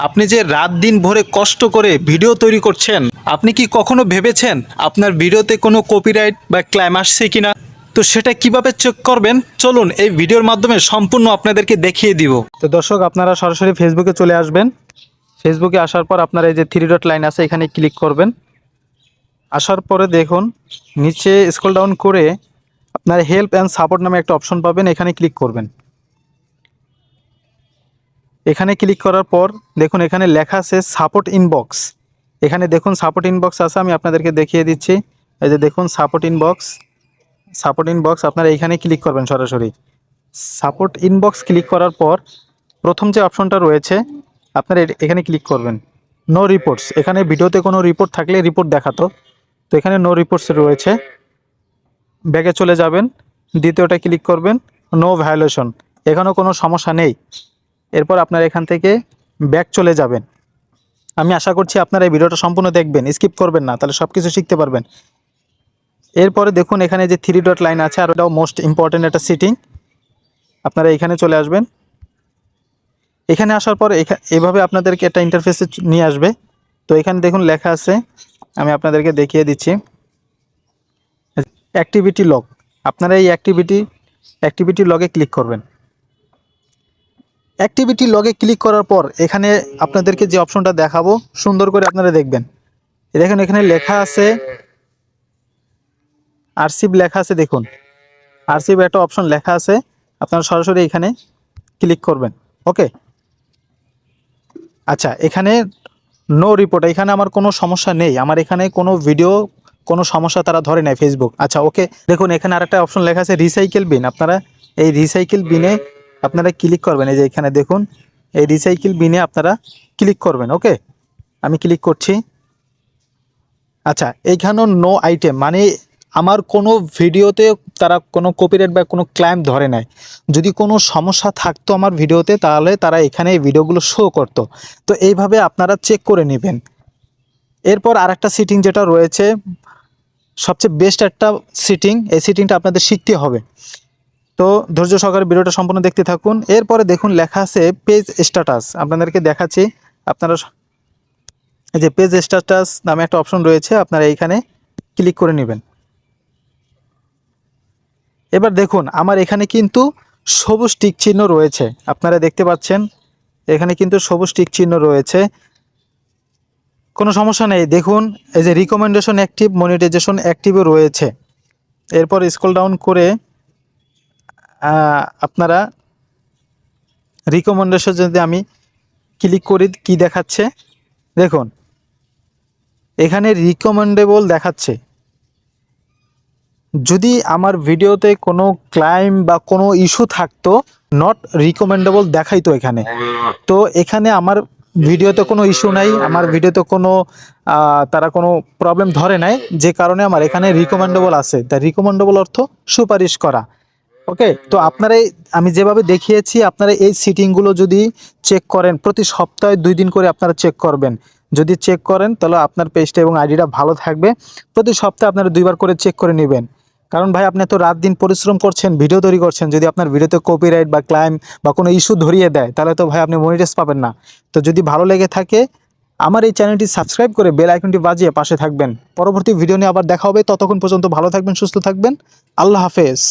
আপনি যে রাত দিন ভরে কষ্ট করে ভিডিও তৈরি করছেন, আপনি কি কখনো ভেবেছেন আপনার ভিডিওতে কোনো কপিরাইট বা ক্লেম আসছে কিনা? তো সেটা কিভাবে চেক করবেন, চলুন এই ভিডিওর মাধ্যমে সম্পূর্ণ আপনাদেরকে দেখিয়ে দিব। তো দর্শক, আপনারা সরাসরি ফেসবুকে চলে আসবেন। ফেসবুকে আসার পর আপনারা এই যে থ্রি ডট লাইন আছে, এখানে ক্লিক করবেন। আসার পরে দেখুন নিচে স্ক্রল ডাউন করে আপনার হেল্প অ্যান্ড সাপোর্ট নামে একটা অপশন পাবেন, এখানে ক্লিক করবেন। এখানে ক্লিক করার পর দেখুন এখানে লেখা আছে সাপোর্ট ইনবক্স। এখানে দেখুন সাপোর্ট ইনবক্স আছে, আমি আপনাদেরকে দেখিয়ে দিচ্ছি। এই যে দেখুন সাপোর্ট ইনবক্স, আপনারা এইখানে ক্লিক করবেন। সরাসরি সাপোর্ট ইনবক্স ক্লিক করার পর প্রথম যে অপশনটা রয়েছে আপনারা এখানে ক্লিক করবেন। নো রিপোর্টস, এখানে ভিডিওতে কোনো রিপোর্ট থাকলে রিপোর্ট দেখাতো, তো এখানে নো রিপোর্টস রয়েছে। ব্যাগে চলে যাবেন, দ্বিতীয়টা ক্লিক করবেন, নো ভায়োলেশন, এখানেও কোনো সমস্যা নেই। এরপর আপনারা এখান থেকে ব্যাক চলে যাবেন। আমি আশা করছি আপনারা এই ভিডিওটা সম্পূর্ণ দেখবেন, স্কিপ করবেন না, তাহলে সব কিছু শিখতে পারবেন। এরপরে দেখুন এখানে যে থ্রি ডট লাইন আছে, আর ওটাও মোস্ট ইম্পর্টেন্ট একটা সিটিং, আপনারা এখানে চলে আসবেন। এখানে আসার পর এভাবে আপনাদেরকে একটা ইন্টারফেসে নিয়ে আসবে। তো এখানে দেখুন লেখা আছে, আমি আপনাদেরকে দেখিয়ে দিচ্ছি, অ্যাক্টিভিটি লগ। আপনারা এই অ্যাক্টিভিটি লগে ক্লিক করবেন। অ্যাক্টিভিটি লগে ক্লিক করার পর এখানে আপনাদেরকে যে অপশনটা দেখাবো সুন্দর করে আপনারা দেখবেন। দেখেন এখানে লেখা আছে আরসিভ, লেখা আছে দেখুন আরসিভ একটা অপশন লেখা আছে, আপনারা সরাসরি এখানে ক্লিক করবেন। ওকে, আচ্ছা, এখানে নো রিপোর্ট, এখানে আমার কোনো সমস্যা নেই, আমার এখানে কোনো ভিডিও কোনো সমস্যা তারা ধরে নেয় ফেসবুক। আচ্ছা ওকে, দেখুন এখানে আরেকটা অপশন লেখা আছে রিসাইকেল বিন, আপনারা এই রিসাইকেল বিনে আপনারা ক্লিক করবেন। এই যে এখানে দেখুন এই রিসাইকেল বিনে আপনারা ক্লিক করবেন। ওকে, আমি ক্লিক করছি। আচ্ছা, এইখানেও নো আইটেম, মানে আমার কোনো ভিডিওতে তারা কোনো কপিরাইট বা কোনো ক্লাইম ধরে নেয়। যদি কোনো সমস্যা থাকতো আমার ভিডিওতে, তাহলে তারা এখানে এই ভিডিওগুলো শো করতো। তো এইভাবে আপনারা চেক করে নেবেন। এরপর আরেকটা সিটিং যেটা রয়েছে, সবচেয়ে বেস্ট একটা সিটিং, এই সিটিংটা আপনাদের শিখতে হবে। তো ধৈর্য সহকারে ভিডিওটা সম্পূর্ণ দেখতে থাকুন। এরপরে দেখুন লেখা আছে পেজ স্ট্যাটাস, আপনাদেরকে দেখাচ্ছি। আপনারা এই যে পেজ স্ট্যাটাস নামে একটা অপশন রয়েছে, আপনারা এইখানে ক্লিক করে নেবেন। এবার দেখুন আমার এখানে কিন্তু সবুজ টিক চিহ্ন রয়েছে, আপনারা দেখতে পাচ্ছেন এখানে কিন্তু সবুজ টিক চিহ্ন রয়েছে, কোনো সমস্যা নেই। দেখুন এই যে রিকমেন্ডেশন অ্যাক্টিভ, মনিটাইজেশন অ্যাক্টিভও রয়েছে। এরপর স্ক্রল ডাউন করে আপনারা রিকমেন্ডেশন যদি আমি ক্লিক করি, কি দেখাচ্ছে দেখুন এখানে রিকমেন্ডেবল দেখাচ্ছে। যদি আমার ভিডিওতে কোনো ক্লাইম বা কোনো ইস্যু থাকতো, নট রিকমেন্ডেবল দেখাইতো এখানে। তো এখানে আমার ভিডিওতে কোনো ইস্যু নাই, আমার ভিডিওতে কোনো তারা কোনো প্রবলেম ধরে নাই, যে কারণে আমার এখানে রিকমেন্ডেবল আছে। তা রিকমেন্ডেবল অর্থ সুপারিশ করা। ওকে, তো আপনারা আমি যেভাবে দেখিয়েছি আপনারা এই সিটিংগুলো যদি চেক করেন, প্রতি সপ্তাহে 2 দিন করে আপনারা চেক করবেন। যদি চেক করেন তাহলে আপনার পেজটা এবং আইডিটা ভালো থাকবে। প্রতি সপ্তাহে আপনারা 2 বার করে চেক করে নেবেন। কারণ ভাই আপনি এত রাত দিন পরিশ্রম করছেন, ভিডিও তৈরি করছেন, যদি আপনার ভিডিওতে কপিরাইট বা ক্লাইম বা কোনো ইস্যু ধরিয়ে দেয়, তাহলে তো ভাই আপনি মনিটাইজ পাবেন না। তো যদি ভালো লেগে থাকে আমার এই চ্যানেলটি সাবস্ক্রাইব করে বেল আইকনটি বাজিয়ে পাশে থাকবেন। পরবর্তী ভিডিও নিয়ে আবার দেখা হবে, ততক্ষণ পর্যন্ত ভালো থাকবেন, সুস্থ থাকবেন। আল্লাহ হাফেজ।